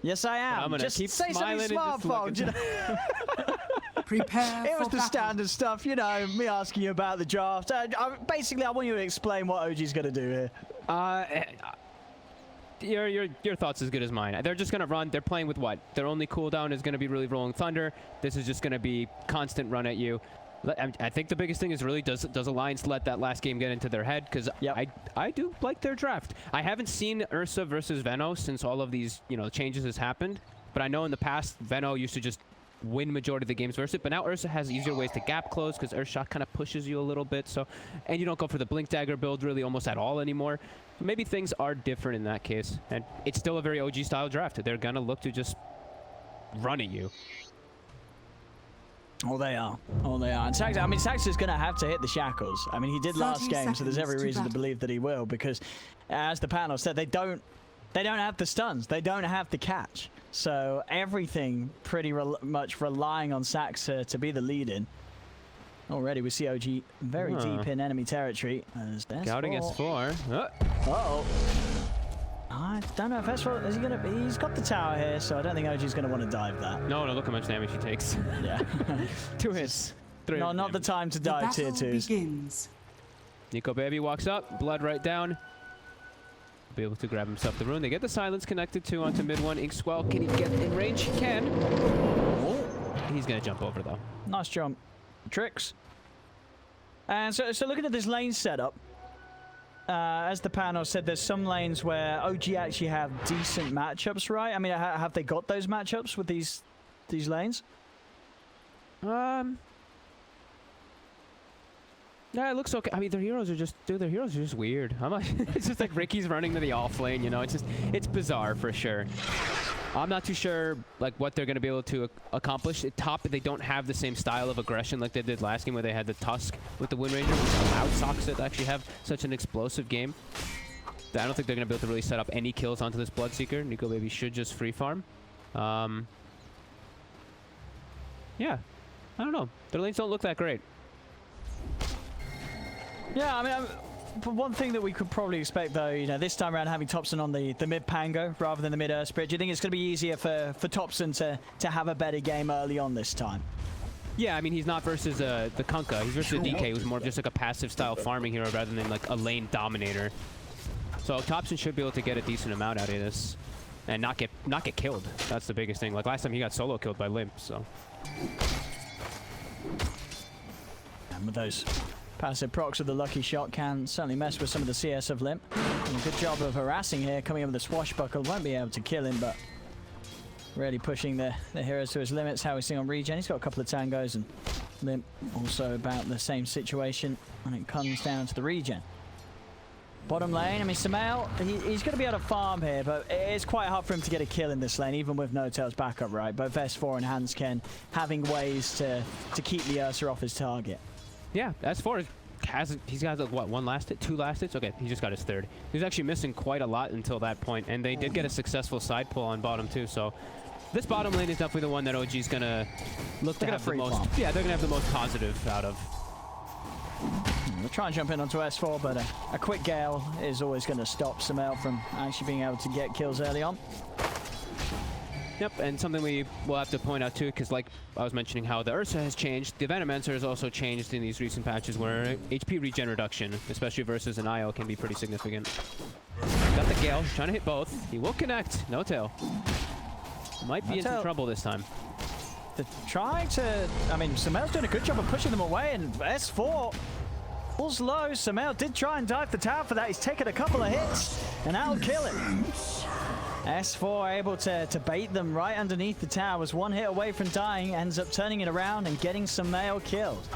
Yes, I am. I'm gonna just keep say something smiling smart, and just folks. You know? Prepare It was for the battle. standard stuff, you know, me asking you about the draft. Basically, I want you to explain what OG's going to do here. Your thoughts as good as mine. They're just gonna run. They're playing with what? Their only cooldown is gonna be really Rolling Thunder. This is just gonna be constant run at you. I think the biggest thing is really does Alliance let that last game get into their head? Because I do like their draft. I haven't seen Ursa versus Veno since all of these changes has happened. But I know in the past Veno used to just win majority of the games versus it, but now Ursa has easier ways to gap close because Earthshot kind of pushes you a little bit. So, and you don't go for the Blink Dagger build really almost at all anymore. Maybe things are different in that case, and it's still a very OG style draft. They're gonna look to just run at you. Oh, they are. Oh, they are. And Sax, I mean, Sax is going to have to hit the shackles. I mean, he did last game, so there's every reason to believe that he will, because as the panel said, they don't have the stuns. They don't have the catch. So everything pretty much relying on Sax to be the lead in. Already we see OG very deep in enemy territory. Scouting S4. Uh-oh. I don't know if S4 is he gonna be. He's got the tower here, so I don't think OG's gonna want to dive that. No, look how much damage he takes. Yeah. 2 hits. 3. No, not the time to dive tier 2s. Begins. Nico Baby walks up, blood right down. Be able to grab himself the rune. They get the silence connected to onto mid 1. Inkswell, can he get in range? He can. He's gonna jump over though. Nice jump. Tricks. And so looking at this lane setup, as the panel said, there's some lanes where OG actually have decent matchups, right? I mean, have they got those matchups with these lanes? Yeah, it looks okay. I mean, their heroes are just weird. It's just like Ricky's running to the off lane, you know. It's bizarre for sure. I'm not too sure like what they're going to be able to accomplish. At top, they don't have the same style of aggression like they did last game where they had the Tusk with the Wind Ranger, which allowed Soxit to actually have such an explosive game. I don't think they're going to be able to really set up any kills onto this Bloodseeker. Nico Baby should just free farm. Yeah, I don't know. Their lanes don't look that great. Yeah, I mean, but one thing that we could probably expect, though, you know, this time around having Topson on the mid Pango rather than the mid Earthspirit, do you think it's going to be easier for Topson to have a better game early on this time? Yeah, I mean, he's not versus the Kunkka. He's versus the DK, who's more of just like a passive style farming hero rather than like a lane dominator. So Topson should be able to get a decent amount out of this and not get killed. That's the biggest thing. Like last time he got solo killed by Limp, so. And with those passive procs of the Lucky Shot can certainly mess with some of the CS of Limp. And a good job of harassing here, coming in with the Swashbuckle. Won't be able to kill him, but really pushing the heroes to his limits. How we see on regen. He's got a couple of tangos, and Limp also about the same situation when it comes down to the regen. Bottom lane, I mean, Sumail, he's going to be able to farm here, but it's quite hard for him to get a kill in this lane, even with No-Tail's backup, right? Both S4 and Hansken having ways to keep the Ursa off his target. Yeah, S4 he's got what, 1 last hit, 2 last hits? Okay, he just got his 3rd. He was actually missing quite a lot until that point, and they did get a successful side pull on bottom too, so this bottom lane is definitely the one that OG's gonna look to have the most. Yeah, they're gonna have the most positive out of. We'll try and jump in onto S4, but a quick gale is always going to stop Sumail from actually being able to get kills early on. Yep, and something we will have to point out too, because like I was mentioning how the Ursa has changed, the Venomancer has also changed in these recent patches where HP regen reduction, especially versus an IO, can be pretty significant. Got the Gale, trying to hit both. He will connect, No-Tail. Might be in some trouble this time. They're trying to, I mean, Sumail's doing a good job of pushing them away, and S4 pulls low. Sumail did try and dive the tower for that. He's taken a couple of hits, and that'll kill him. S4 able to bait them right underneath the tower. Was 1 hit away from dying, ends up turning it around and getting Sumail killed.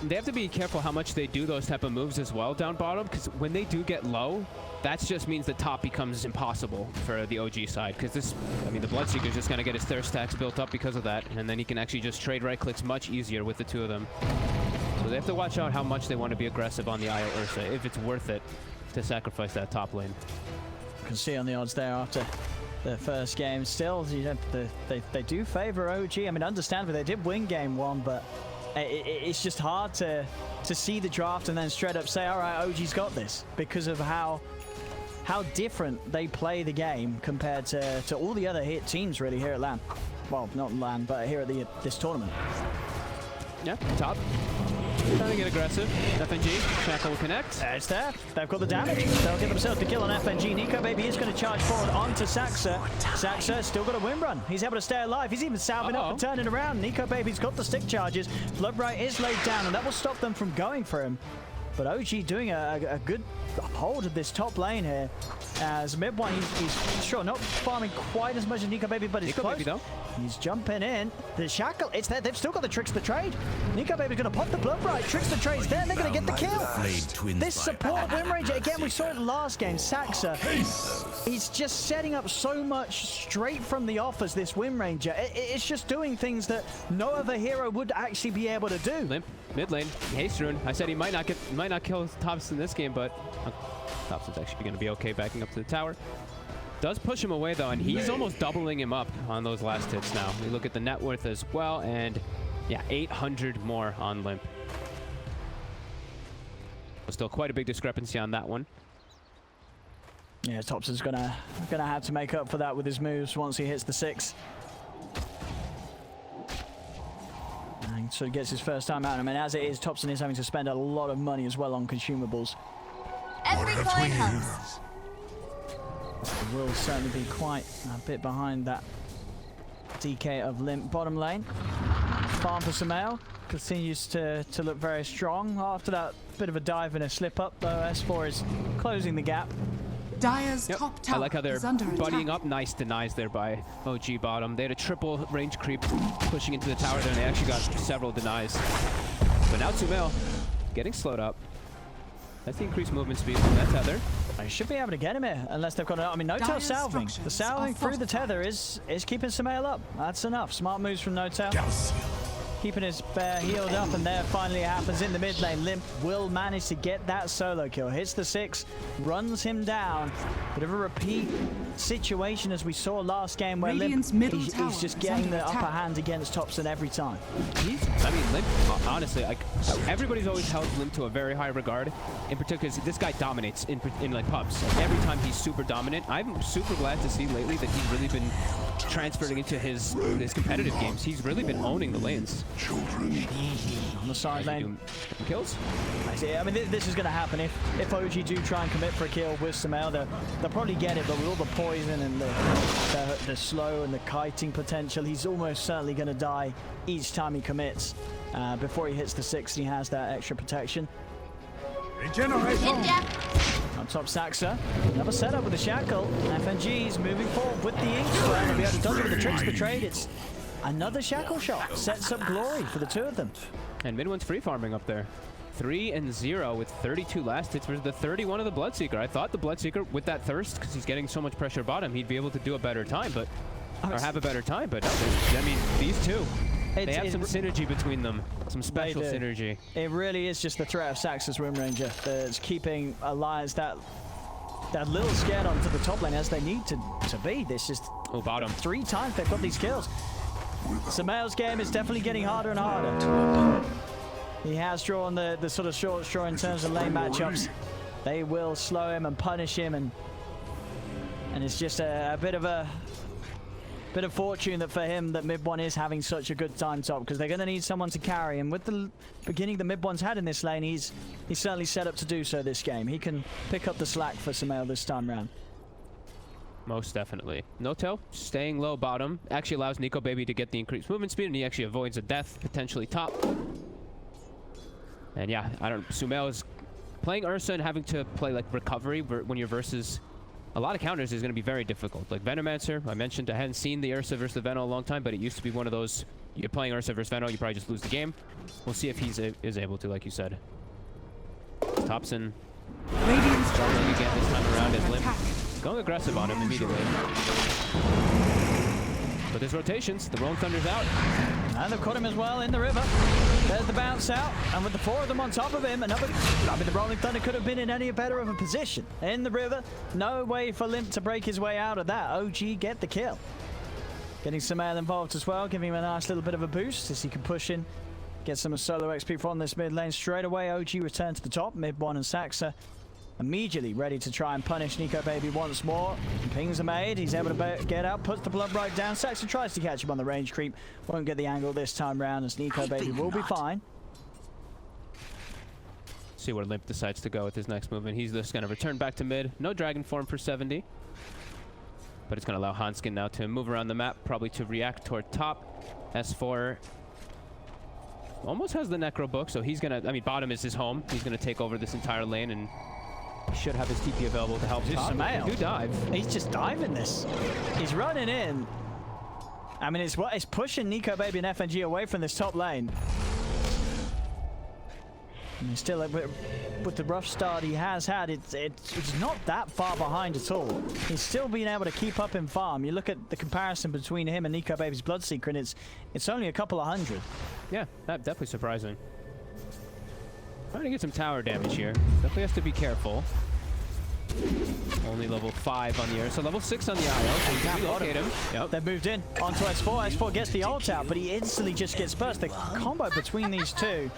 They have to be careful how much they do those type of moves as well down bottom, because when they do get low, that just means the top becomes impossible for the OG side, because this, I mean, the Bloodseeker is just going to get his thirst stacks built up because of that, and then he can actually just trade right clicks much easier with the 2 of them. So they have to watch out how much they want to be aggressive on the IO Ursa, if it's worth it to sacrifice that top lane. You can see on the odds there after the first game. Still, you know, they do favor OG. I mean, understandably, they did win game 1, but it's just hard to see the draft and then straight up say, all right, OG's got this, because of how how different they play the game compared to all the other hit teams really here at LAN. Well, not LAN, but here at this tournament. Yeah, top. Trying to get aggressive. FNG, Shackle will connect. It's there. They've got the damage. They'll get themselves the kill on FNG. Nico Baby is going to charge forward onto Saxa. Saxa still got a win run. He's able to stay alive. He's even salving up and turning around. Nico Baby's got the stick charges. Bloodbright is laid down, and that will stop them from going for him. But OG doing a good hold of this top lane here. As mid one, he's sure not farming quite as much as Nico Baby, but he's close. Baby, though. He's jumping in. The Shackle, it's there. They've still got the Tricks the Trade. Nico Baby's going to pop the Bloodbright. Tricks the Trade's there. They're going to get the kill. This support Win Ranger, again, we saw it last game. Saxa, he's just setting up so much straight from the off as this Win Ranger. It's just doing things that no other hero would actually be able to do. Limp, mid lane, Haste Rune. I said he might not kill Thompson this game, but Thompson's actually going to be okay backing up to the tower. Does push him away though, and he's almost doubling him up on those last hits now. We look at the net worth as well, and yeah, 800 more on Limp. Still quite a big discrepancy on that one. Yeah, Thompson's gonna have to make up for that with his moves once he hits the 6. And so he gets his first time out. I mean, as it is, Thompson is having to spend a lot of money as well on consumables. Every coin helps. Will certainly be quite a bit behind that DK of Limp bottom lane. Farm for Sumail continues to look very strong after that bit of a dive and a slip up, though S4 is closing the gap. Dire's top tower. I like how they're is under buddying attack. up. Nice denies there by OG bottom. They had a triple range creep pushing into the tower there, and they actually got several denies. But now Sumail getting slowed up. That's the increased movement speed from that tether. They should be able to get him here, unless they've got I mean, Notel Dire's salving. The structures salving are through the tether is keeping Sumail up. That's enough. Smart moves from Notel. Keeping his bear healed up, and there finally happens in the mid lane. Limp will manage to get that solo kill. Hits the 6, runs him down. Bit of a repeat situation as we saw last game where Limp, he's just getting the upper hand against Thompson every time. I mean, Limp, honestly, like, everybody's always held Limp to a very high regard. In particular, this guy dominates in like pubs. Like, every time he's super dominant. I'm super glad to see lately that he's really been transferring into his competitive games. He's really been owning the lanes. On the side lane. Kills? I see. I mean, this is going to happen. If OG do try and commit for a kill with Sumail, they'll probably get it, but with all the poison and the slow and the kiting potential, he's almost certainly going to die each time he commits. Before he hits the 6, he has that extra protection. On top, Saxa. Another setup with the Shackle. FNG's moving forward with the Ink Slam. He'll be able to dodge it with the Tricks the Trade. It's another Shackle shot. Sets up glory for the two of them. And mid one's free farming up there. 3-0 with 32 last hits versus the 31 of the Bloodseeker. I thought the Bloodseeker, with that thirst, because he's getting so much pressure bottom, he'd be able to do a better time, but or have a better time. But no, I mean, these two, they have some synergy between them, some special synergy. It really is just the threat of Saxa's Win Ranger that's keeping Alliance that little scared onto the top lane as they need to be. This is bottom 3 times they've got these kills. Sumail's game is definitely getting harder and harder. He has drawn the sort of short straw in terms of lane matchups. They will slow him and punish him, and it's just a bit of fortune that for him that mid one is having such a good time top, because they're going to need someone to carry, and with the beginning the mid one's had in this lane, he's certainly set up to do so this game. He can pick up the slack for Sumail this time round. Most definitely. Notel staying low bottom actually allows Nico Baby to get the increased movement speed, and he actually avoids a death potentially top. And yeah, Sumail is playing Ursa and having to play like recovery when you're versus a lot of counters is going to be very difficult. Like Venomancer, I mentioned I hadn't seen the Ursa versus the Veno a long time, but it used to be one of those, you're playing Ursa versus Veno, you probably just lose the game. We'll see if he's is able to, like you said. Thompson struggling again this time around as Limp going aggressive on him immediately. But there's rotations, the Rolling Thunder's out. And they've caught him as well in the river. There's the bounce out, and with the 4 of them on top of him, I mean, the Rolling Thunder could have been in any better of a position. In the river, no way for Limp to break his way out of that. OG get the kill. Getting Sumail involved as well, giving him a nice little bit of a boost as he can push in, get some solo XP from this mid lane straight away. OG return to the top, mid one and Saxa Immediately ready to try and punish Nico Baby once more. Pings are made. He's able to get out, puts the blood right down. Saxon tries to catch him on the range creep. Won't get the angle this time round as Nico Baby will be fine. See where Limp decides to go with his next move, and he's just going to return back to mid. No Dragon Form for 70. But it's going to allow Hanskin now to move around the map, probably to react toward top. S4 almost has the Necro book, so he's going to, I mean, bottom is his home. He's going to take over this entire lane, and he should have his TP available to help top. Do dive. He's just diving this. He's running in. I mean, it's pushing Nico Baby and FNG away from this top lane. And he's still, with the rough start he has had, it's not that far behind at all. He's still been able to keep up in farm. You look at the comparison between him and Nico Baby's Bloodseeker, and it's only a couple of hundred. Yeah, that's definitely surprising. Trying to get some tower damage here. Definitely has to be careful. Only level 5 on the air, so level 6 on the IO. So you can relocate him. Yep. They've moved in onto S4. S4 gets the ult out, but he instantly just gets burst. The combo between these two,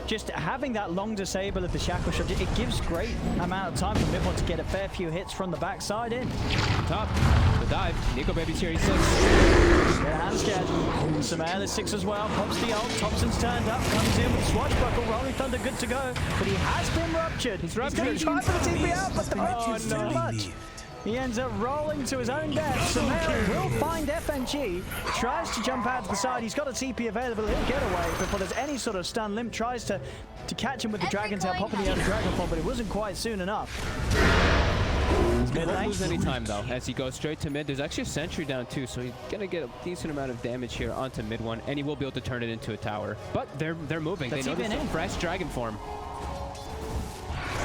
just having that long disable of the shackle shot, it gives great amount of time for Midward to get a fair few hits from the backside in. Top, the dive. Nico Baby's here, he's 6. Yeah, hand scared. Samael is 6 as well. Pops the ult. Thompson's turned up. Comes in with Swashbuckle. Rolling Thunder good to go. But he has been ruptured. He's going to try for the TP out, but the rupture's too much. He ends up rolling to his own death. Samael will find FNG. Tries to jump out to the side. He's got a TP available. He'll get away before there's any sort of stun. Limp tries to catch him with the Dragon Tail, popping the other Dragon Form, but it wasn't quite soon enough. He won't lose any time though, as he goes straight to mid. There's actually a sentry down too, so he's gonna get a decent amount of damage here onto mid one, and he will be able to turn it into a tower. But they're moving. They know there's a fresh Dragon Form.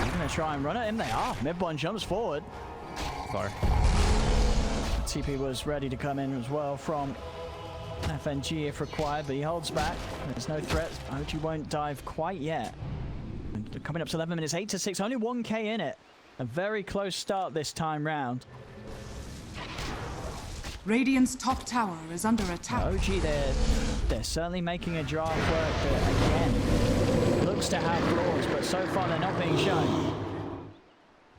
He's gonna try and run at him. They are. Mid one jumps forward. Far. TP was ready to come in as well from FNG if required, but he holds back. There's no threat. OG won't dive quite yet. And coming up to 11 minutes, 8 to 6, only 1k in it. A very close start this time round. Radiant's top tower is under attack. OG, they're certainly making a draft work that, again, looks to have flaws, but so far they're not being shown.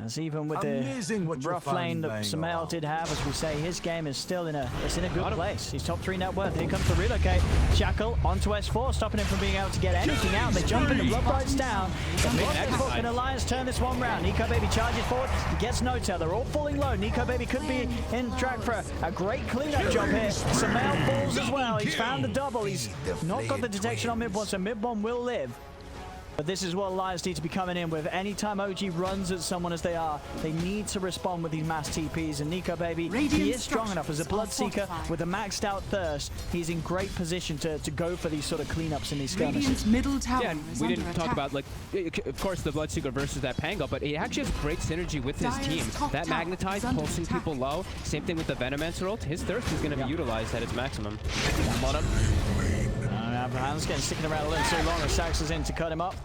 As even with the rough lane that Samael did have, as we say, his game is still in a good place. He's top 3 net worth. Here comes the relocate. Shackle onto S4, stopping him from being able to get anything out. They jump in, the blood rights down. And Alliance turn this one round. Nico Baby charges forward. He gets no tail. They're all falling low. Nico Baby could be in track for a great cleanup job here. Samael falls as well. He's found the double. He's not got the detection on mid-one, so mid-one will live. But this is what Alliance need to be coming in with. Anytime OG runs at someone as they are, they need to respond with these mass TPs. And Nico Baby, he is strong enough as a Bloodseeker with a maxed out thirst. He's in great position to go for these sort of cleanups in these skirmishes. Middle tower yeah, we didn't talk about, like, of course, the Bloodseeker versus that Pango, but he actually has great synergy with his team. That Magnetize, pulsing people low. Same thing with the Venomancer ult. His thirst is going to be utilized at its maximum. On him. Hands getting sticking around a little too long as Sax is in to cut him up.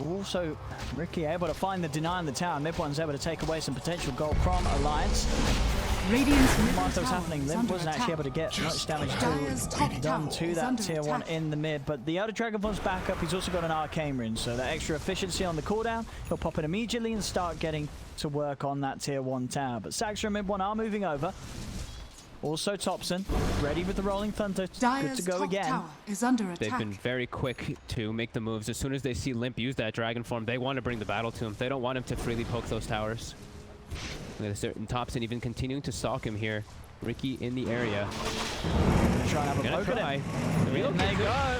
Also, Ricky able to find the deny in the tower. Mid-one's able to take away some potential gold from Alliance. Whilst that was happening, Limp wasn't actually able to get much damage done to that tier 1 in the mid. But the Elder Dragon Form's back up. He's also got an Arcane Rune, so that extra efficiency on the cooldown, he'll pop it immediately and start getting to work on that tier 1 tower. But Saxtra and mid-one are moving over. Also Thompson, ready with the Rolling Thunder, good to go again. Tower is under attack. They've been very quick to make the moves. As soon as they see Limp use that Dragon Form, they want to bring the battle to him. They don't want him to freely poke those towers. Look at certain Thompson even continuing to stalk him here. Ricky in the area. Try and have a poke at him. There you go.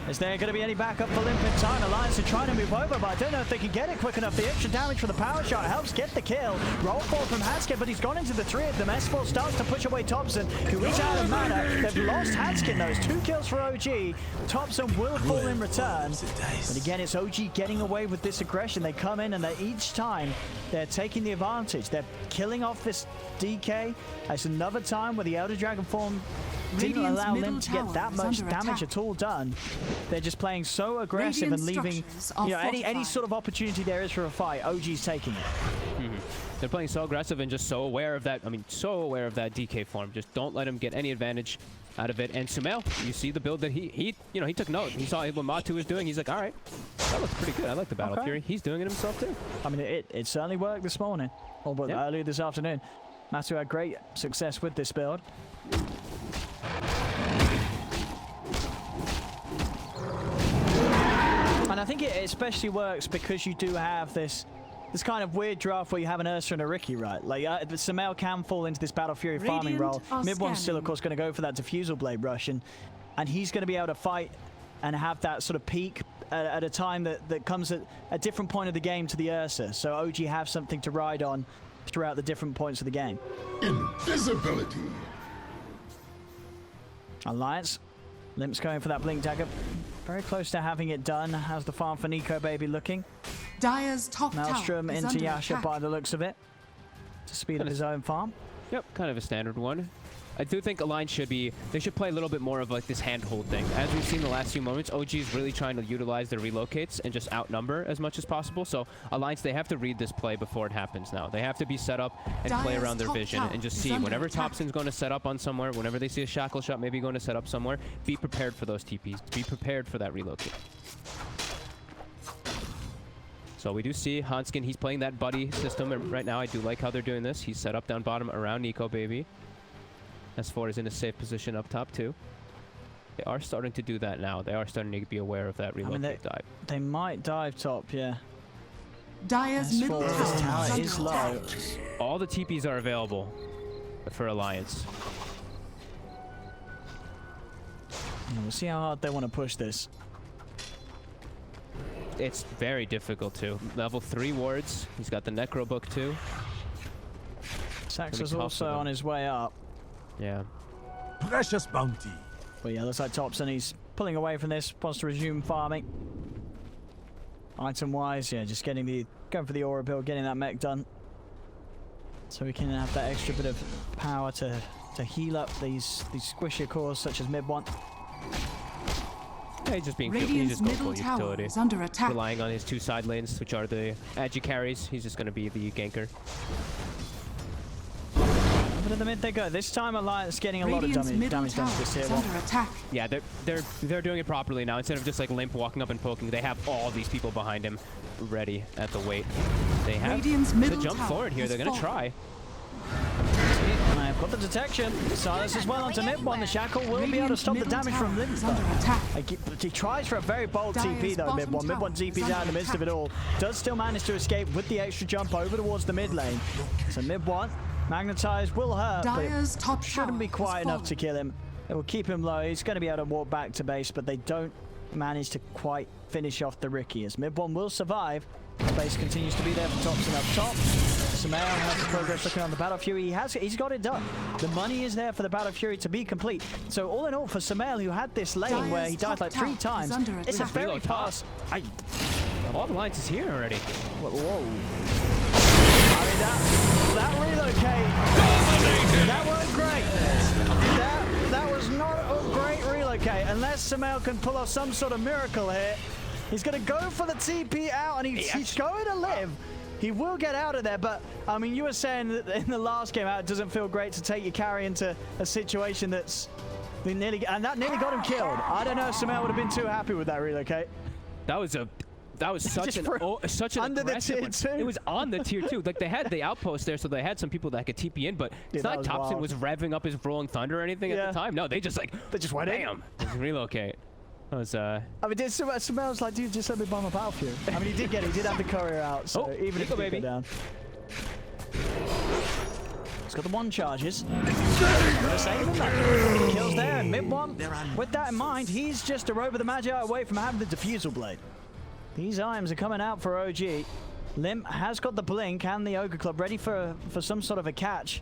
Is there going to be any backup for Limp in time? Alliance are trying to move over, but I don't know if they can get it quick enough. The extra damage for the power shot helps get the kill. Roll fall from Hatskin, but he's gone into the 3 of them. S4 starts to push away Thompson, who is out of mana. They've lost Hatskin, though. 2 kills for OG. Thompson will fall in return. But again, it's OG getting away with this aggression. They come in, and each time they're taking the advantage. They're killing off this DK. It's another time where the Elder Dragon Form didn't allow Limp to get that much damage at all done. They're just playing so aggressive and leaving, you know, any sort of opportunity there is for a fight, OG's taking it. They're playing so aggressive and just so aware of that. I mean, so aware of that DK form. Just don't let him get any advantage. out of it. And Sumail, you see the build that he took note. He saw what Matu was doing. He's like, all right, that looks pretty good. I like the Battle Fury. He's doing it himself too. I mean, it certainly worked this morning, or earlier this afternoon. Matu had great success with this build. And I think it especially works because you do have this kind of weird draft where you have an Ursa and a Riki, right? Like, Sumail can fall into this Battle Fury farming role. Mid one's still, of course, going to go for that Diffusal Blade rush, and he's going to be able to fight and have that sort of peak at a time that comes at a different point of the game to the Ursa. So OG have something to ride on throughout the different points of the game. Invisibility. Alliance. Limp's going for that Blink Dagger. Very close to having it done. How's the farm for Nico Baby looking? Dire's top Maelstrom tower is into under Yasha attack. by the looks of it. To speed up his own farm. Yep, kind of a standard one. I do think Alliance they should play a little bit more of like this handhold thing. As we've seen the last few moments, OG is really trying to utilize their relocates and just outnumber as much as possible. So Alliance, they have to read this play before it happens now. They have to be set up and play around their vision and just see whenever Thompson's going to set up on somewhere, whenever they see a shackle shot maybe going to set up somewhere, be prepared for those TPs. Be prepared for that relocate. So we do see Hanskin, he's playing that buddy system, and right now I do like how they're doing this. He's set up down bottom around Nico Baby. S4 is in a safe position up top too. They are starting to do that now. They are starting to be aware of that relocate dive. They might dive top, yeah. Dire's middle tower is low. All the TPs are available for Alliance. Yeah, we'll see how hard they want to push this. It's very difficult too. Level 3 wards. He's got the Necro book too. Sax is also on his way up. Yeah. Precious bounty. But yeah, looks like Thompson, he's pulling away from this, wants to resume farming. Item-wise, yeah, just going for the aura build, getting that mech done. So we can have that extra bit of power to heal up these squishier cores such as mid one. Yeah, he's just being Radiant's going middle full tower utility. is under attack. Relying on his 2 side lanes, which are the agi carries. He's just going to be the ganker. Over to the mid they go. This time Alliance getting a lot of damage done to this tier one. Under attack. Yeah, they're doing it properly now. Instead of just like Limp walking up and poking, they have all these people behind him ready at the wait. They have the jump forward here. They're going to try. And I've got the detection. Silas as well onto mid one. The shackle will be able to stop the damage from Limp. He tries for a very bold TP though, mid one. Mid one TP's out in the midst of it all. Does still manage to escape with the extra jump over towards the mid lane. So mid one. Magnetize will hurt, but it shouldn't be quite enough to kill him. It will keep him low. He's going to be able to walk back to base, but they don't manage to quite finish off the Riki. As mid one will survive. Base continues to be there for Thompson up top. Sumail has the progress looking on the Battle Fury. He's got it done. The money is there for the Battle Fury to be complete. So all in all, for Sumail, who had this lane where he died like 3 times, it's a very fast. All the lines is here already. Whoa. I mean, that relocate, that wasn't great. That was not a great relocate. Unless Sumail can pull off some sort of miracle here. He's going to go for the TP out, and he's going to live. He will get out of there, but, I mean, you were saying that in the last game out, it doesn't feel great to take your carry into a situation that's nearly got him killed. I don't know if Sumail would have been too happy with that relocate. That was such an under aggressive the tier 2. It was on the tier 2. Like, they had the outpost there, so they had some people that could TP in, but it's not like Thompson was revving up his Rolling Thunder or anything at the time. No, they just went bam, in. Relocate. That was I mean, Sumail's like, dude, just let me buy my Battle Fury. I mean, he did have the courier out, so even if he did go down. He's got the 1 charges. Save him. Kills there, and mid one. With that in mind, he's just a rope of the Magi away from having the Diffusal Blade. These items are coming out for OG. Limp has got the Blink and the Ogre Club ready for some sort of a catch.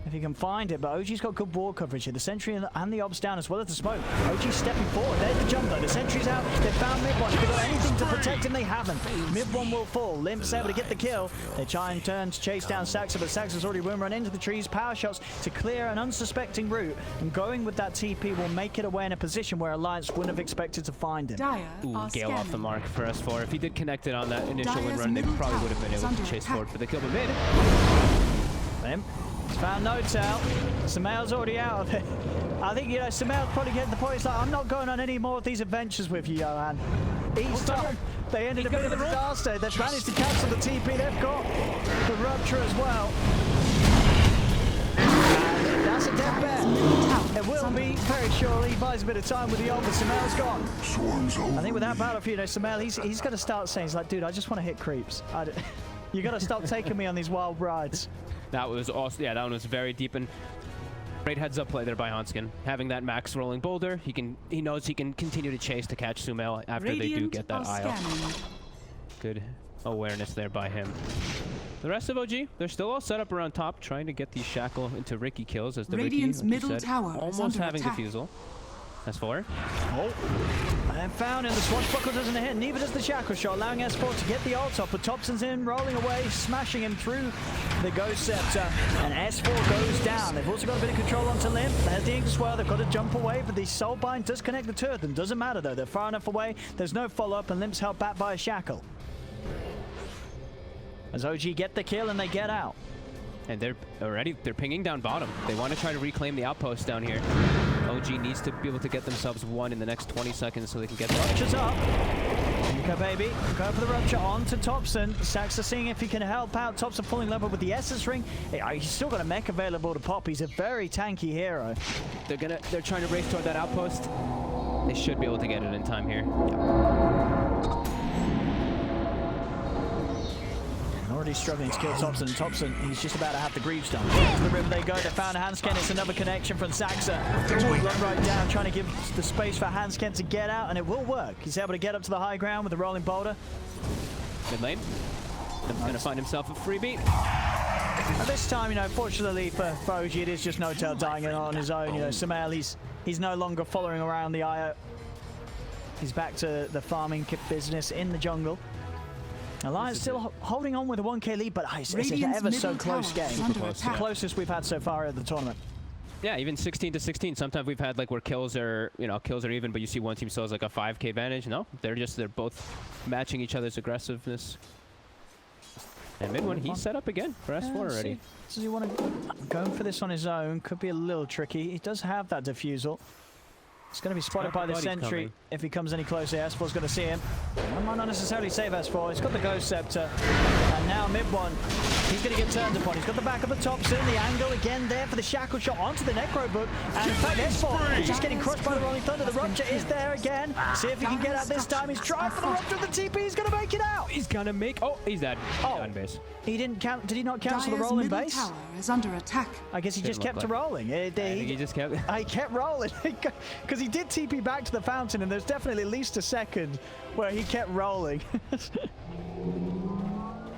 If he can find it, but OG's got good wall coverage here. The Sentry and the Obs down as well as the smoke. OG's stepping forward. There's the jump though. The Sentry's out. They found mid one. If they've got anything to protect him, they haven't. Mid one will fall. Limp's able to get the kill. They try and turn to chase down Saxa, but Saxa's already run into the trees. Power shots to clear an unsuspecting route. And going with that TP will make it away in a position where Alliance wouldn't have expected to find him. Ooh, Gale off the mark for S4. If he did connect it on that initial win run, they probably would have been able to chase forward for the kill. But mid. Limp He's found Notel. Samael's already out of it. I think, you know, Samael's probably getting the point. He's like, I'm not going on any more of these adventures with you, Johan. Each time they ended a bit of a disaster. They've managed to cancel the TP. They've got the rupture as well. And that's a dead bet. It will be very surely. He buys a bit of time with the ult, but Samael's gone. Swarms over. I think with that battlefield, you know, Samael, he's got to start saying, he's like, dude, I just want to hit creeps. You got to stop taking me on these wild rides. That was also, yeah, that one was very deep, and great heads up play there by Hanskin. Having that max rolling boulder, he knows he can continue to chase to catch Sumail after they do get that eye. Good awareness there by him. The rest of OG, they're still all set up around top, trying to get the shackle into Ricky kills as the Radiant's Ricky, like middle tower is almost under having attack. defusal. That's 4. Oh, and found in the swashbuckle doesn't hit, neither does the shackle shot, allowing S4 to get the ult off, but Thompson's in, rolling away, smashing him through the Ghost Scepter, and S4 goes down. They've also got a bit of control onto Limp. There's the Ink Swell, they've got to jump away, but the Soulbind does connect the two of them. Doesn't matter though, they're far enough away, there's no follow-up, and Limp's held back by a shackle. As OG get the kill and they get out. And they're pinging down bottom. They want to try to reclaim the outpost down here. OG needs to be able to get themselves one in the next 20 seconds so they can get the Rupture's up. Mika baby, go for the rupture on to Thompson. Saxa seeing if he can help out. Thompson falling level with the Essence Ring. He's still got a mech available to pop. He's a very tanky hero. They're trying to race toward that outpost. They should be able to get it in time here. Already struggling to kill Thompson, and Thompson, he's just about to have the Gravestone. To the river they go, they found Hansken, it's another connection from Saxa. Run right down, trying to give the space for Hansken to get out, and it will work. He's able to get up to the high ground with the rolling boulder. Mid lane. He's going to find himself a freebie. At this time, you know, fortunately for OG, it is just Notel dying on his own. You know, Samael, he's no longer following around the IO. He's back to the farming business in the jungle. Alliance still holding on with a 1k lead, but it's an ever so close game. The closest we've had so far at the tournament. Yeah, even 16 to 16. Sometimes we've had like where kills are even, but you see one team still has like a 5k advantage. No, they're both matching each other's aggressiveness. And mid one, he's set up again for S4 already. Does he want to go for this on his own? Could be a little tricky. He does have that defusal. It's going to be spotted by the sentry if he comes any closer. S4's going to see him. That might not necessarily save S4. He's got the Ghost Scepter. And now mid one, he's going to get turned upon. He's got the back of the Thompson. The angle again there for the shackle shot onto the Necro Book. And in fact, S4 is just getting crushed by the Rolling Thunder. The Rupture is there again. See if he can get out this time. He's trying for the Rupture of the TP. He's going to make it out. He's going to make... Oh, he's dead. Oh. On base. He didn't count. Did he not cancel the Dire's rolling middle base? tower is under attack. I guess he just kept rolling. I think he just kept... He kept rolling because he did TP back to the fountain, and there's definitely at least a second where he kept rolling.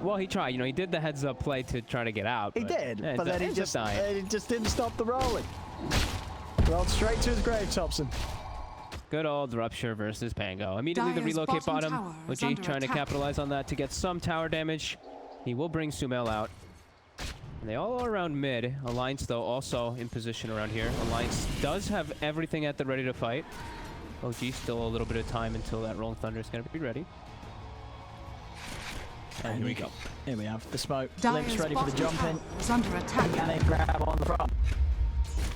Well, he tried. You know, he did the heads-up play to try to get out. He did, yeah, but then he just didn't stop the rolling. Rolled straight to his grave, Thompson. Good old Rupture versus Pango. Immediately the Dire's relocate bottom bottom. tower is OG under trying to attack. capitalize on that to get some tower damage. He will bring Sumail out. And they all are around mid. Alliance, though, also in position around here. Alliance does have everything at the ready to fight. OG still a little bit of time until that Rolling Thunder is going to be ready. And here we go. Here we have the smoke. Dire's Limp's ready for the bottom jump in. tower is under attack. And they grab on the front.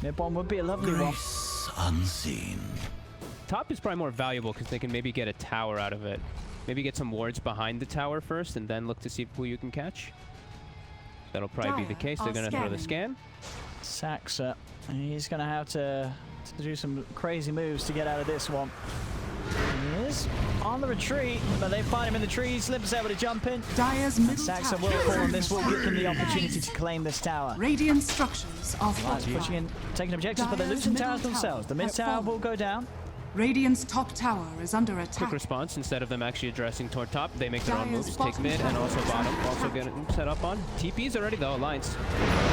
Mid one would be a lovely one. Unseen. Top is probably more valuable because they can maybe get a tower out of it. Maybe get some wards behind the tower first and then look to see who you can catch. That'll probably be the case. They're going to throw the scan. Saxa. He's going to have to do some crazy moves to get out of this one. He is on the retreat, but they find him in the trees. Limp's able to jump in. Dire's middle Saxa tower will is fall, under and this will give them the attack. opportunity to claim this tower. Radiant structures are Alliance pushing fortified. in, taking objectives, but they're Dire's losing middle towers tower themselves. The mid has tower fallen. will go down. Radiant's top tower is under Quick attack. response. Instead of them actually addressing toward top, they make their own Dire's moves. Take bottom mid and tower also is bottom. under Also attack. get set up on. TP's already, though. Alliance.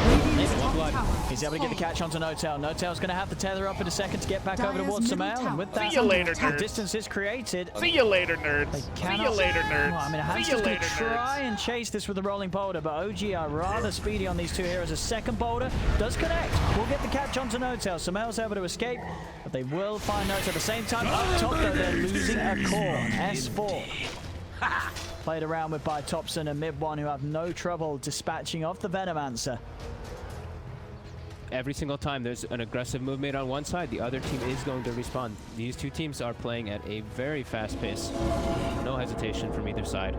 Radiant's One top blood. tower He's able to get the catch onto Notel. Notel's going to have to tether up in a second to get back Dire's over towards middle Samael, and with tower that, is See you later, the nerds. distance is created. See you later, nerds. They See cannot- you later, nerds. Well, I mean, See you Hamster's going later, to try nerds. and chase this with the rolling boulder, but OG are rather speedy on these two heroes. A second boulder does connect. We'll get the catch onto Notel. Samael's able to escape, but they will find Notel at the same time. Up top, though, they're losing a core. S4. Played around with by Thompson and mid one, who have no trouble dispatching off the Venomancer. every single time there's an aggressive move made on one side, the other team is going to respond. These two teams are playing at a very fast pace. No hesitation from either side.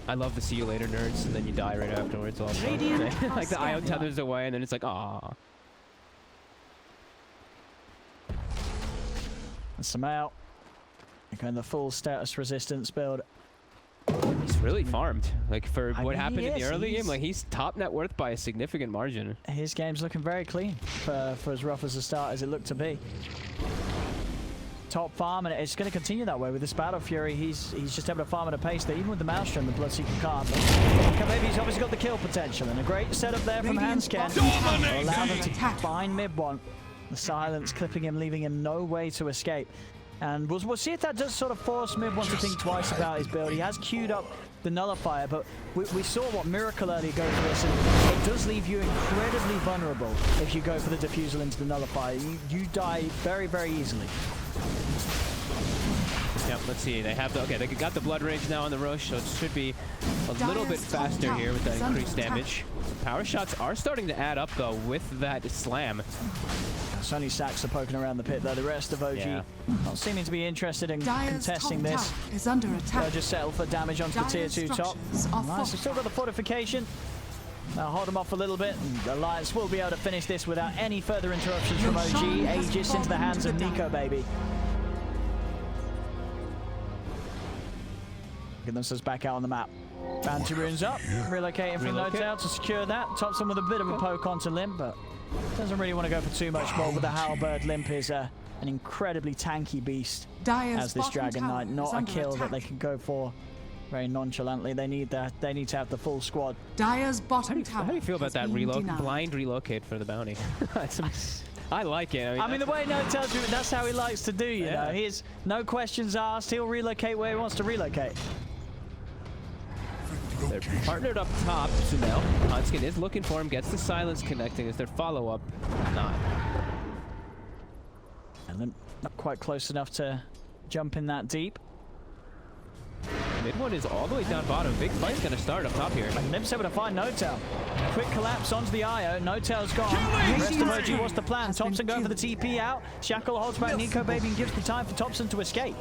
I love the see you later nerds, and then you die right afterwards. Also, like the IO tethers away, and then it's like, ah. Samao going the full status resistance build. He's really farmed. Like for I what mean, happened in the he is. early game, like he's top net worth by a significant margin. His game's looking very clean for as rough as a start as it looked to be. Top farm, and it's going to continue that way with this Battle Fury. He's just able to farm at a pace that even with the Maelstrom, the Bloodseeker can't. But maybe he's obviously got the kill potential, and a great setup there from Hansken. Will allow them to find mid one. The silence clipping him, leaving him no way to escape. And we'll see if that does sort of force mid one to think twice about his build. He has queued up the Nullifier, but we saw what Miracle earlier go for this, and it does leave you incredibly vulnerable if you go for the Diffusal into the Nullifier. You die very, very easily. Yep, let's see. They have the they got the Blood Rage now on the Roche, so it should be a little bit faster here with that increased damage. Power shots are starting to add up though with that slam. Sonny Sachs are poking around the pit though. The rest of OG not seeming to be interested in contesting this. Is under attack. They'll just settle for damage onto the tier 2 top. Nice, they've still got the fortification. Now hold them off a little bit, and Alliance will be able to finish this without any further interruptions from OG. Aegis into the hands of Nico Baby. Get themselves back out on the map. Bounty runes up, relocating from Notel to secure that. Topson with a bit of a poke onto Limp, but doesn't really want to go for too much more with the Halberd. Limp is an incredibly tanky beast as this Dragon Knight, not a kill that they can go for very nonchalantly. They need that. They need to have the full squad. Dire's bottom tower. How do you feel about that blind relocate for the bounty? I like it. I mean the way No tells you, that's how he likes to do. You know, he's no questions asked. He'll relocate where he wants to relocate. They're partnered up top. Sumail. Hansken is looking for him. Gets the silence connecting as their follow-up. Not. And then not quite close enough to jump in that deep. Mid one is all the way down bottom. Big fight's gonna start up top here. And Limp's able to find Notel. Quick collapse onto the IO. Notel's gone. The rest of OG, what's the plan? Thompson going for the TP out. Shackle holds back Nico Baby and gives the time for Thompson to escape.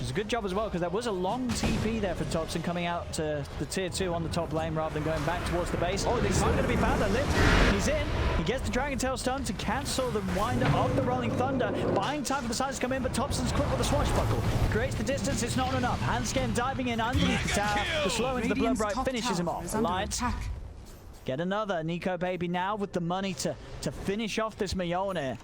It's a good job as well, because there was a long TP there for Thompson coming out to the tier 2 on the top lane rather than going back towards the base. Oh, he's not going to be found. Limp. He's in. He gets the Dragon Tail stun to cancel the wind-up of the Rolling Thunder. Buying time for the sides to come in, but Thompson's quick with the swashbuckle. Creates the distance. It's not enough. Hansken diving in underneath the tower. The slow into the Blood Bright finishes him off. Alliance get another. Nico Baby now with the money to finish off this Mjolnir.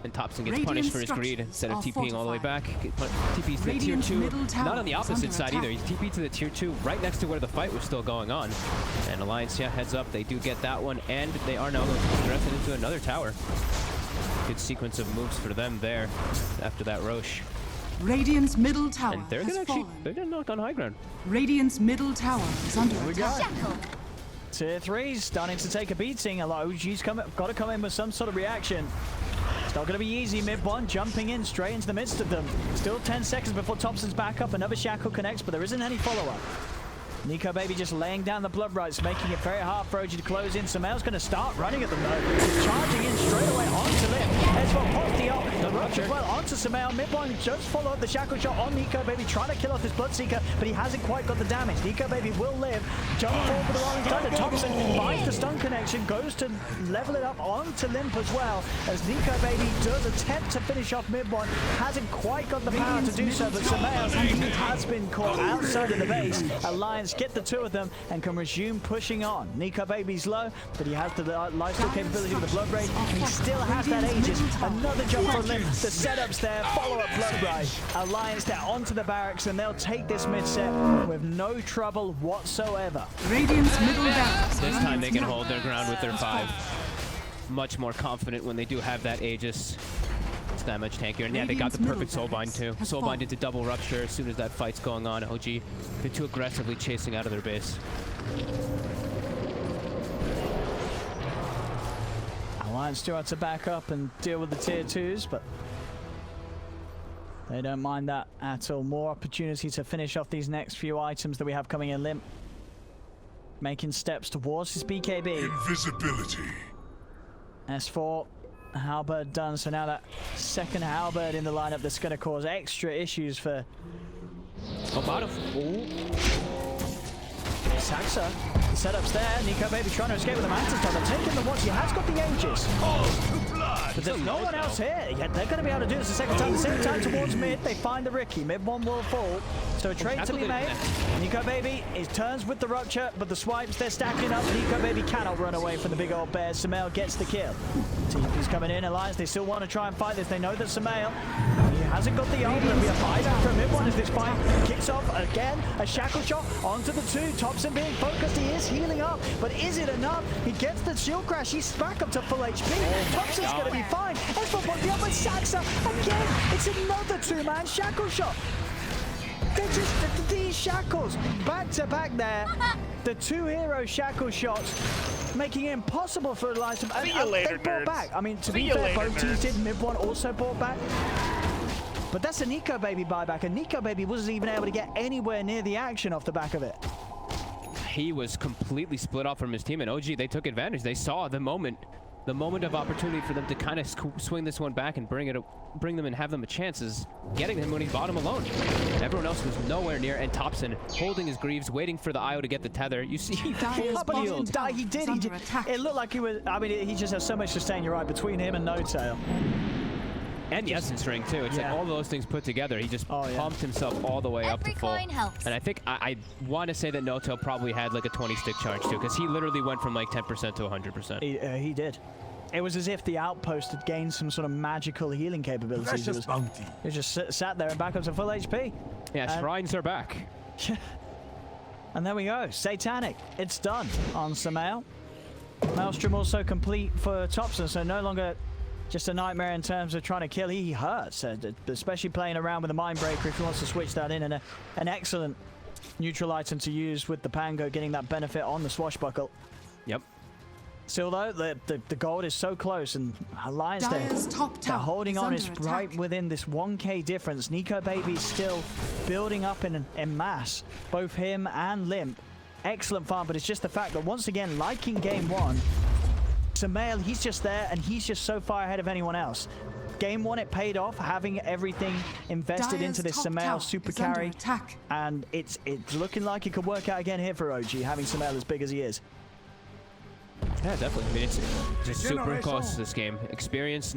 And Thompson gets punished for his greed instead of TPing all the way back. TP's to the tier 2. Not on the opposite side either. He's TP'd to the tier 2 right next to where the fight was still going on. And Alliance, heads up. They do get that one. And they are now going to progress into another tower. Good sequence of moves for them there after that Roche. Radiant's middle tower And they're has fallen. they're gonna knock on high ground. Radiant's middle tower is under attack. Shackle. Tier 3's starting to take a beating. OG's got to come in with some sort of reaction. It's not going to be easy. Mid one jumping in straight into the midst of them. Still 10 seconds before Thompson's back up. Another Shackle connects, but there isn't any follow-up. Nico Baby just laying down the blood rights, making it very hard for OG to close in. Sumail's going to start running at them though. He's charging in straight away onto Limp. Ezra pops the ult. The rush as well onto Sumail. Mid one just follow up the Shackle shot on Nico Baby, trying to kill off this Bloodseeker, but he hasn't quite got the damage. Nico Baby will live. Jump forward for the Rolling Thunder. Thompson finds the stun connection, goes to level it up onto Limp as well, as Nico Baby does attempt to finish off mid one. Hasn't quite got the power to do so, but Sumail has been caught outside of the base. Alliance get the two of them and can resume pushing on. Nico Baby's low, but he has the lifesteal capability with the Blood Rage, and he still has that Aegis. Another jump from Limp. The setup's there. Follow-up Blood Rage. Alliance there onto the barracks, and they'll take this mid-set with no trouble whatsoever. Radiant's middle barracks. This time they can hold their ground with their 5. Much more confident when they do have that Aegis. It's that much tankier. And yeah, they got the perfect Soulbind too. Soulbind into double rupture as soon as that fight's going on. OG, they're too aggressively chasing out of their base. Alliance still have to back up and deal with the tier 2s, but they don't mind that at all. More opportunity to finish off these next few items that we have coming in. Limp making steps towards his BKB. Invisibility. S4, halberd done, so now that second halberd in the lineup that's going to cause extra issues for Oh, bottom. Saxa. The setup's there. Nico Baby trying to escape with the Mantis Dog. They're taking the watch. He has got the Aegis. But there's no one else here. Yeah, they're going to be able to do this a second time. The same time towards mid. They find the Ricky. Mid one will fall. So a trade to be made. Nico Baby is turns with the rupture, but the swipes, they're stacking up. Nico Baby cannot run away from the big old bears. Samael gets the kill. TP's coming in. Alliance, they still want to try and fight this. They know that Samael, he hasn't got the ult. There'll be a fight after a mid one as this fight kicks off again. A shackle shot onto the two. Thompson being focused. He is healing up, but is it enough? He gets the shield crash. He's back up to full HP. Thompson's going to be fine. S4 the other Saxa again. It's another two-man shackle shot. They're just these shackles back to back there. The two hero shackle shots making it impossible for Alliance to they bought back. I mean, to be fair, both teams did. Mid one also bought back. But that's a Nico Baby buyback, and Nico Baby wasn't even able to get anywhere near the action off the back of it. He was completely split off from his team, and OG, they took advantage. They saw the moment of opportunity for them to kind of swing this one back and bring them and have them a chance is getting him when he's bottom alone. Everyone else was nowhere near, and Thompson holding his greaves, waiting for the IO to get the tether. You see, he did. It looked like he was. I mean, he just has so much sustain. You're right, between him and No Tail. And the Essence Ring too. It's like all those things put together. He just pumped himself all the way up to full. And I think I want to say that No Tail probably had like a 20-stick charge too, because he literally went from like 10% to 100%. He did. It was as if the outpost had gained some sort of magical healing capabilities. It just sat there and back up to full HP. Yeah, shrines are back. And there we go. Satanic. It's done on Samael. Maelstrom also complete for Thompson, so no longer just a nightmare in terms of trying to kill. He hurts, especially playing around with a Mindbreaker if he wants to switch that in, and an excellent neutral item to use with the Pango, getting that benefit on the Swashbuckle. Yep. Still though, the gold is so close, and Alliance they're holding on. Is right within this 1k difference. Nico Baby's still building up in mass, both him and Limp. Excellent farm, but it's just the fact that once again, like in game one, Samael, he's just there, and he's just so far ahead of anyone else. Game one, it paid off, having everything invested into this Samael super carry, and it's looking like it could work out again here for OG, having Samael as big as he is. Yeah, definitely. I mean, it's just super close to this game. Experience.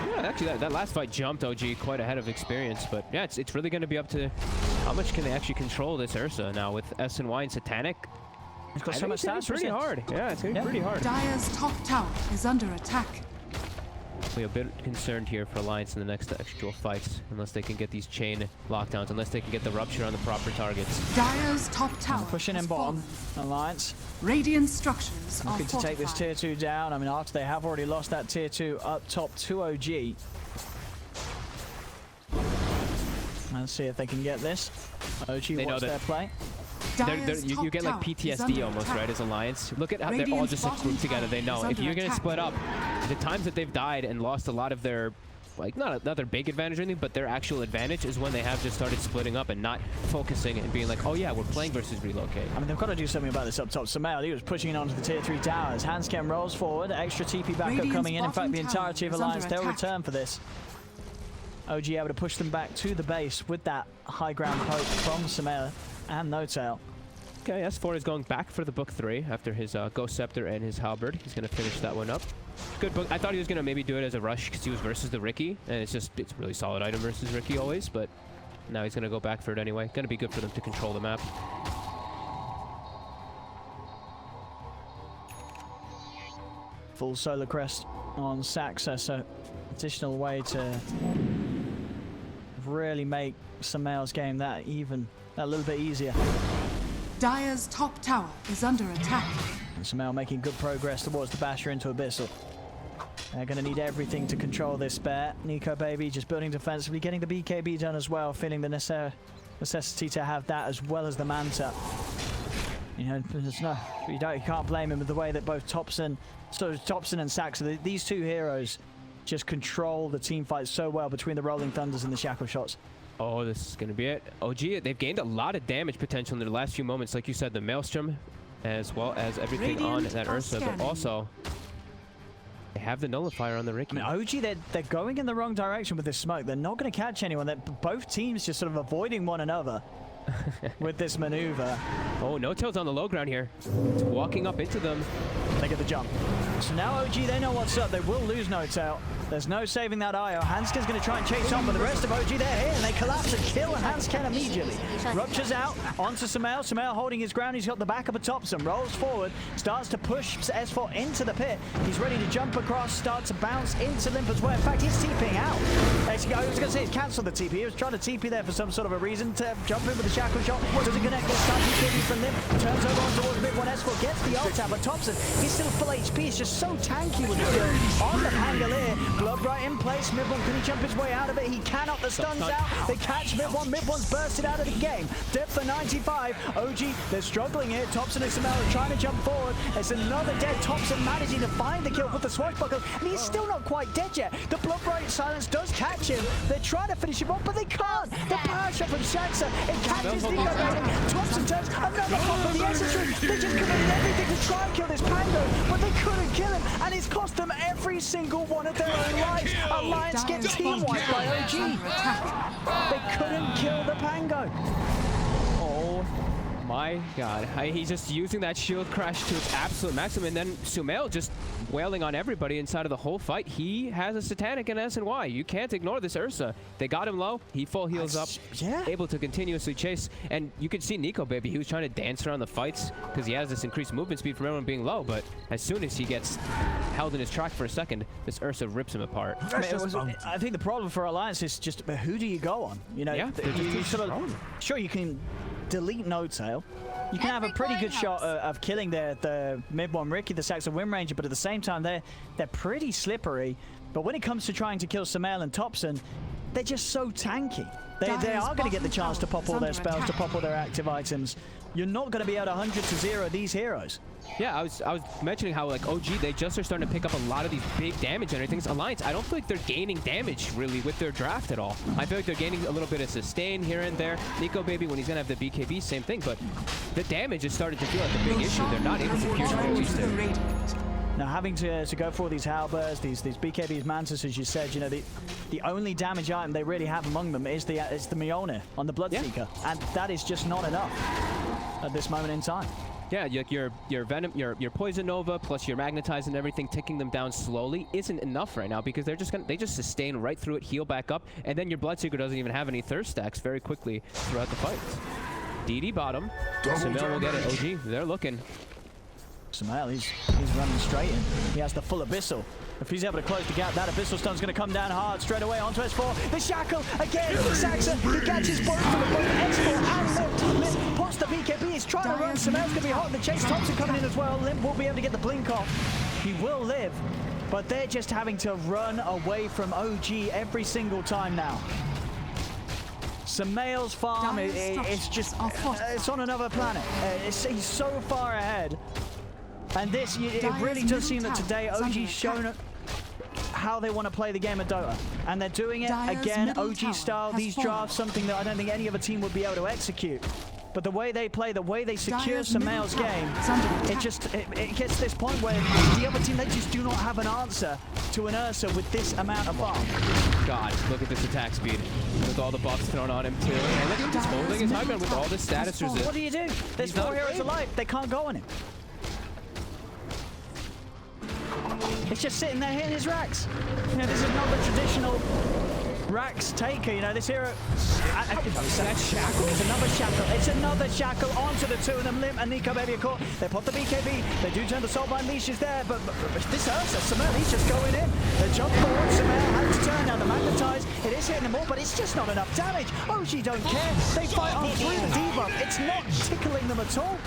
Yeah, actually, that last fight jumped OG quite ahead of Experience, but yeah, it's really going to be up to how much can they actually control this Ursa now with S and Y and Satanic. It's got so much stats. Pretty hard. Yeah, it's going to be pretty hard. Dire's top tower is under attack. We're a bit concerned here for Alliance in the next actual fights, unless they can get these chain lockdowns, unless they can get the rupture on the proper targets. Dire's top tower pushing in bottom. Alliance. Radiant structures are looking to take this tier 2 down. I mean, after they have already lost that tier 2 up top to OG. Let's see if they can get this. OG wants their play. You get like PTSD almost, right, as Alliance. Look at how they're all just grouped together. They know if you're going to split up, the times that they've died and lost a lot of their, like, not another big advantage or anything, but their actual advantage is when they have just started splitting up and not focusing and being like, oh yeah, we're playing versus relocate. I mean, they've got to do something about this up top. Samael, he was pushing it onto the tier 3 towers. Handscam rolls forward, extra TP backup coming in. In fact, the entirety of Alliance, they'll return for this. OG able to push them back to the base with that high ground poke from Samael and No Tail. Okay, S4 is going back for the book 3 after his Ghost Scepter and his Halberd. He's going to finish that one up. Good book. I thought he was going to maybe do it as a rush because he was versus the Ricky, and it's a really solid item versus Ricky always, but now he's going to go back for it anyway. Going to be good for them to control the map. Full Solar Crest on Saxa, so additional way to really make Samael's game that little bit easier. Dire's top tower is under attack. And Samael making good progress towards the Basher into Abyssal. They're going to need everything to control this bear. Nico Baby just building defensively, getting the BKB done as well, feeling the necessity to have that as well as the Manta. You know, you can't blame him with the way that both Thompson and Saxa, these two heroes, just control the team fight so well between the Rolling Thunders and the Shackle Shots. Oh, this is going to be it. OG, they've gained a lot of damage potential in their last few moments. Like you said, the Maelstrom as well as everything on Radiant that are Ursa, but scanning. also they have the nullifier on the Riki. I mean, OG, they're going in the wrong direction with this smoke. They're not going to catch anyone. Both teams just sort of avoiding one another with this maneuver. Oh, no tails on the low ground here. It's walking up into them. They get the jump. So now OG, they know what's up. They will lose no tail. There's no saving that IO. Hansken's going to try and chase on, but the rest of OG, they're here, and they collapse and kill Hansken immediately. Ruptures out onto Sumail. Sumail holding his ground. He's got the backup of Thompson. Rolls forward, starts to push S4 into the pit. He's ready to jump across, start to bounce into Limp as well. In fact, he's TPing out. I was going to say he's cancelled the TP. He was trying to TP there for some sort of a reason to jump in with the shackle shot. Doesn't connect this time. He's TP from Limp. Turns over on towards mid one. S4 gets the ult out, but Thompson, he's still full HP. He's just so tanky with his skill. On the Pangolier, Blood right in place. Mid one, can he jump his way out of it? He cannot. The stun's out. They catch Mid one. Mid one's bursted out of the game. Depth for 95. OG, they're struggling here. Thompson and Sumail are trying to jump forward. It's another dead Thompson managing to find the kill with the swashbuckle, and he's still not quite dead yet. The Blood right silence does catch him. They're trying to finish him off, but they can't. The power shot from Shaxa, it catches Nico Baby. Thompson turns another pop of the essence room. They just committed everything to try and kill this Pango, but they couldn't kill him, and it's cost them every single one of their own lives. Alliance gets team wiped by OG. They couldn't kill the Pango. Oh my god. He's just using that shield crash to its absolute maximum, and then Sumail just wailing on everybody inside of the whole fight. He has a Satanic in SNY. You can't ignore this Ursa. They got him low. He full heals up. Yeah. Able to continuously chase. And you could see Nico Baby. He was trying to dance around the fights because he has this increased movement speed from everyone being low. But as soon as he gets held in his track for a second, this Ursa rips him apart. I think the problem for Alliance is just who do you go on? You know, Yeah, you sort of, sure, you can delete No Tail. You can have a pretty good shot of killing the mid one Riki, the Saxon Wind Ranger, but at the same time they're pretty slippery. But when it comes to trying to kill Sumail and Thompson, they're just so tanky. They are going to get the chance to pop all their spells, to pop all their active items. You're not going to be able to 100-0 these heroes. Yeah, I was mentioning how like OG, they just are starting to pick up a lot of these big damage and everything. Alliance, I don't feel like they're gaining damage really with their draft at all. I feel like they're gaining a little bit of sustain here and there. Nico Baby, when he's gonna have the BKB, same thing, but the damage is starting to feel like a big issue. They're not able to pierce what they used to. Now having to go for all these halberds, these BKBs, Mantis, as you said, you know, the only damage item they really have among them is the Mjolnir on the Bloodseeker, and that is just not enough at this moment in time. Yeah, your Venom, your Poison Nova plus your Magnetize and everything, ticking them down slowly isn't enough right now because they just sustain right through it, heal back up, and then your Bloodseeker doesn't even have any thirst stacks very quickly throughout the fight. DD bottom. Sumail will get it. OG, they're looking. Sumail, he's running straight in. He has the full Abyssal. If he's able to close the gap, that Abyssal Stun's going to come down hard straight away onto S4. The Shackle again. Saxon, he catches both of them, both S4 and Limp. Puts the BKB, he's trying to run. Sumail's going to be hot in the chase. Thompson coming in as well. Limp will be able to get the blink off. He will live, but they're just having to run away from OG every single time now. Sumail's farm, it's just, it's on another planet. He's so far ahead. And this, it really does seem that today OG's shown how they want to play the game of Dota. And they're doing it, again, OG style, these drafts, something that I don't think any other team would be able to execute. But the way they play, the way they secure Sumail's game, it gets to this point where the other team, they just do not have an answer to an Ursa with this amount of farm. God, look at this attack speed with all the buffs thrown on him too. And look at just holding his high ground with all this status resist. What do you do? There's 4 heroes alive. They can't go on him. It's just sitting there hitting his racks. You know, this is not the traditional racks taker. You know, this hero. That shackle. It's another shackle. It's another shackle onto the two of them. Limp and Nico Baby are caught. They pop the BKB. They do turn the Soulbind leashes there, but this Ursa, Sumail, he's just going in. They jump forward. Sumail has to turn now. The Magnetize. It is hitting them all, but it's just not enough damage. OG don't care. They fight on through the debuff. It's not tickling them at all.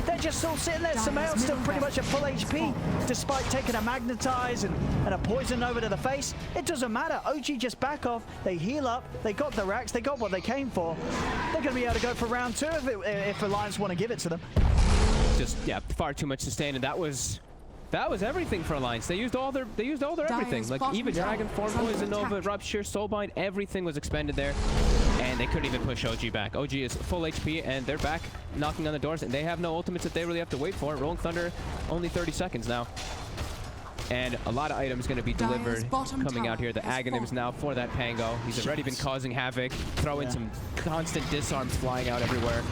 They're just all sitting there. Sumail's still pretty much at full HP, despite taking a Magnetize and a Poison over to the face. It doesn't matter. OG just back off. They heal up. They got the racks. They got what they came for. They're going to be able to go for round 2 if Alliance want to give it to them. Just, yeah, far too much sustain, and that was everything for Alliance. They used all their everything. Like even Dragon Form, Poison Nova, Rupture, Soulbind, everything was expended there. and they couldn't even push OG back. OG is full HP, and they're back knocking on the doors, and they have no ultimates that they really have to wait for. Rolling Thunder, only 30 seconds now. And a lot of items going to be delivered coming out here. The Aghanims now for that Pango. He's already been causing havoc, throwing some constant disarms flying out everywhere.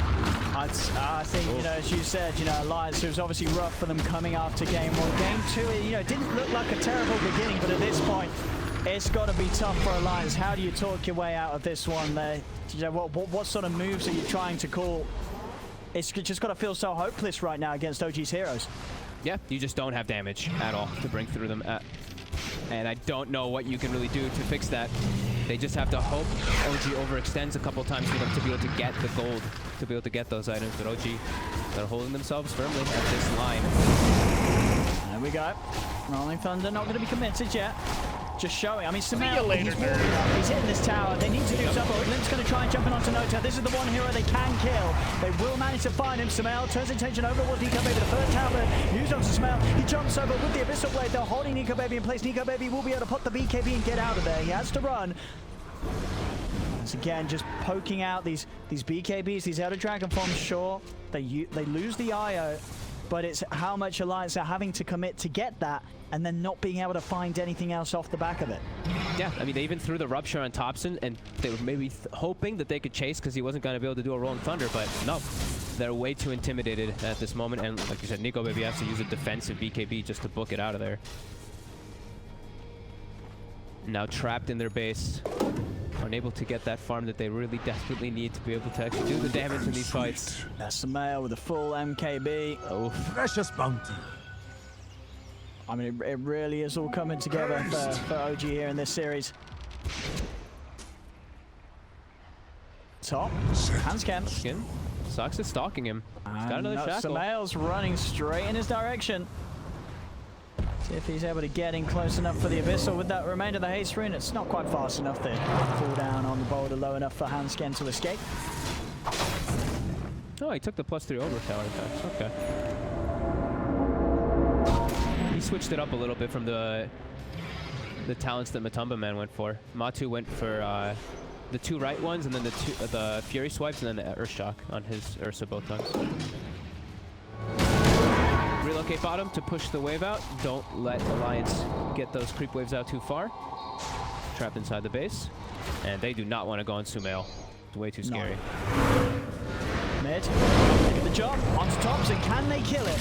I think, you know, as you said, you know, Alliance, it was obviously rough for them coming after game 1. Game 2, you know, it didn't look like a terrible beginning, but at this point, it's got to be tough for Alliance. How do you talk your way out of this one there? You know, what sort of moves are you trying to call? It's just got to feel so hopeless right now against OG's heroes. Yeah, you just don't have damage at all to bring through them. And I don't know what you can really do to fix that. They just have to hope OG overextends a couple times for them to be able to get the gold, to be able to get those items. But OG, they're holding themselves firmly at this line. There we go. Rolling Thunder not going to be committed yet. Just showing. I mean, Samel, he's walking up. He's hitting this tower. They need to do something. Limp's going to try and jump in onto Nota. This is the one hero they can kill. They will manage to find him. Samel turns attention over towards Nico Baby. The first tower used onto Samel. He jumps over with the Abyssal Blade. They're holding Nico Baby in place. Nico Baby will be able to put the BKB and get out of there. He has to run. Once again, just poking out these BKBs, these Elder Dragon forms. Sure, they lose the IO, but it's how much Alliance are having to commit to get that, and then not being able to find anything else off the back of it. Yeah, I mean, they even threw the Rupture on Thompson, and they were maybe hoping that they could chase because he wasn't going to be able to do a Rolling Thunder, but no. They're way too intimidated at this moment, and like you said, Nico Baby has to use a defensive BKB just to book it out of there. Now trapped in their base, unable to get that farm that they really desperately need to be able to actually do the damage in these fights. That's the Samel with a full MKB. Oh, Precious bounty. I mean, it really is all coming together for OG here in this series. Top, Hanscam. Skin. Sox is stalking him. He's got another shackle. Samel's running straight in his direction. See if he's able to get in close enough for the Abyssal with that remainder of the haste rune. It's not quite fast enough to fall down on the boulder low enough for Hanscam to escape. Oh, he took the +3 over tower attacks. Okay. He switched it up a little bit from the talents that Matumba Man went for. Matu went for the 2 right ones, and then the Fury swipes, and then the Earth Shock on his Ursa both times. Relocate bottom to push the wave out. Don't let Alliance get those creep waves out too far. Trapped inside the base, and they do not want to go on Sumail. It's way too scary. Mid, they get the job onto Thompson. Can they kill him?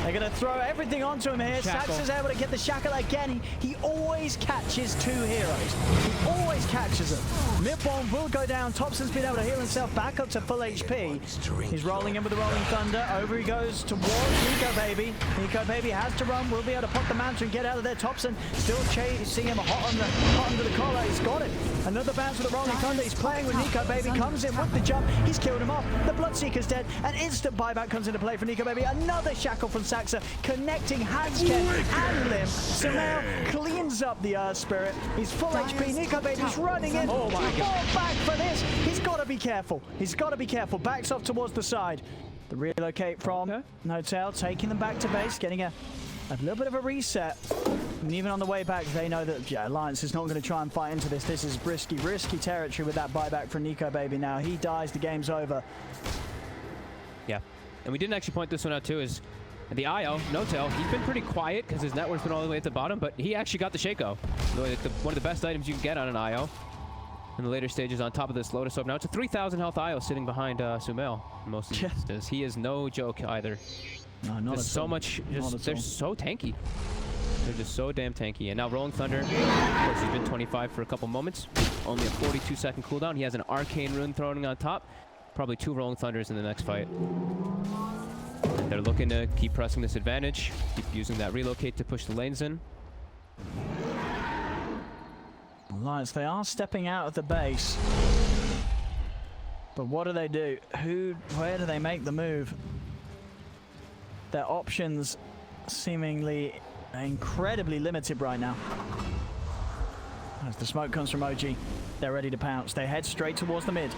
They're going to throw everything onto him here. Sax is able to get the shackle again. He always catches 2 heroes. He always catches them. Mid-bomb will go down. Thompson's been able to heal himself back up to full HP. He's rolling in with the Rolling Thunder. Over he goes towards Nico Baby. Nico Baby has to run. Will be able to pop the Manta and get out of there. Thompson still chasing him hot under the collar. He's got it. Another bounce with the Rolling Thunder. He's playing with Nico Baby. Comes in with the jump. He's killed him off. The Bloodseeker's dead. An instant buyback comes into play for Nico Baby. Another shackle from Saxa, connecting Hansken and Lim. Samel cleans up the Earth Spirit. He's full HP. Nico Baby's running in. Oh my God. Back for this. He's got to be careful. He's got to be careful. Backs off towards the side. The relocate from Notel, taking them back to base, getting a little bit of a reset. And even on the way back, they know that Alliance is not going to try and fight into this. This is risky territory with that buyback from Nico Baby now. He dies, the game's over. Yeah, and we didn't actually point this one out too, is the IO, Notel, he's been pretty quiet because his net worth's been all the way at the bottom, but he actually got the Shaco. One of the best items you can get on an IO in the later stages on top of this Lotus Orb. Now it's a 3,000 health IO sitting behind Sumail in most instances. He is no joke either. No, not There's at so all. much, Not they're at all. so tanky. They're just so damn tanky. And now Rolling Thunder, of course he's been 25 for a couple moments. Only a 42-second cooldown. He has an Arcane Rune thrown on top. Probably 2 Rolling Thunders in the next fight. And they're looking to keep pressing this advantage, keep using that relocate to push the lanes in. Alliance, they are stepping out of the base. But what do? Where do they make the move? Their options seemingly incredibly limited right now. As the smoke comes from OG, they're ready to pounce. They head straight towards the mid.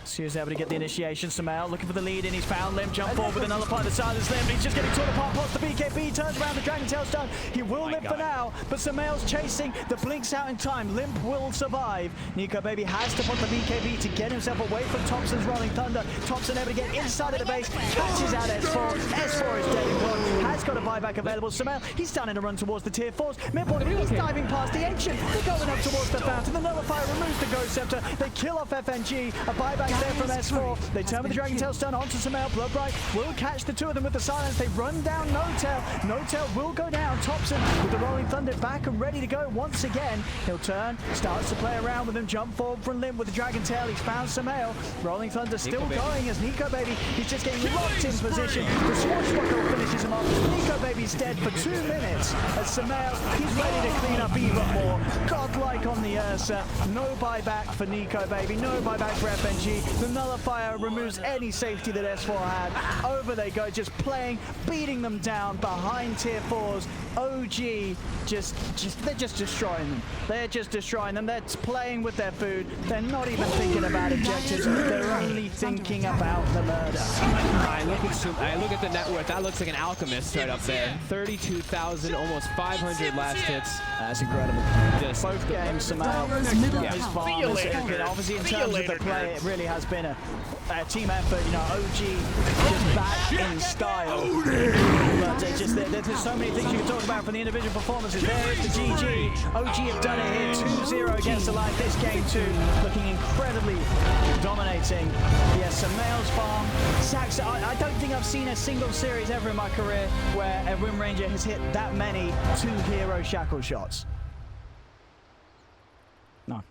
Sue's able to get the initiation. Samael looking for the lead and he's found Limp. Jump forward with another part of the silence Limp. He's just getting torn apart past the BKB. Turns around the Dragon Tail stun. He will live for now, but Samael's chasing. The blinks out in time. Limp will survive. Nico Baby has to put the BKB to get himself away from Thompson's Rolling Thunder. Thompson able to get inside of the base. Catches out S4. S4 is dead in one. Has got a buyback available. Samael, he's starting to run towards the tier 4s. Midpoint, he's diving past the Ancient. They're going up towards the Fountain. The Nullifier removes the Ghost Scepter. They kill off FNG. A buyback there from S4. They turn with the Dragon Tail stun onto Samael. Bloodbright will catch the two of them with the silence. They run down No-Tail. No-Tail will go down. Thompson with the Rolling Thunder back and ready to go once again. He'll turn, starts to play around with him. Jump forward from Limp with the Dragon Tail. He's found Samael. Rolling Thunder still going as Nico Baby. He's just getting locked in position. The Swashbuckle finishes him off. Nico Baby's dead for 2 minutes as Samael, he's ready to clean up even more. Godlike on the Ursa. No buyback for Nico Baby. No buyback for FNG. The Nullifier removes any safety that S4 had. Over they go, just playing, beating them down behind tier 4s. OG they're just destroying them. They're just destroying them. They're playing with their food. They're not even thinking about objectives. They're only thinking about the murder. I look at the net worth. That looks like an alchemist right up there. 32,000, almost 500 last hits. That's incredible. Just Both games, Samael is far. Obviously, in terms of the play, it really has been a team effort. You know, OG just back in style. But there's so many things you can talk about from the individual performances. There is the GG. OG have done it here, 2-0 against Alliance. This game too, looking incredibly dominating. Yes, Samael's farm. Sax, I don't think I've seen a single series ever in my career where a Wind Ranger has hit that many 2-hero shackle shots. No.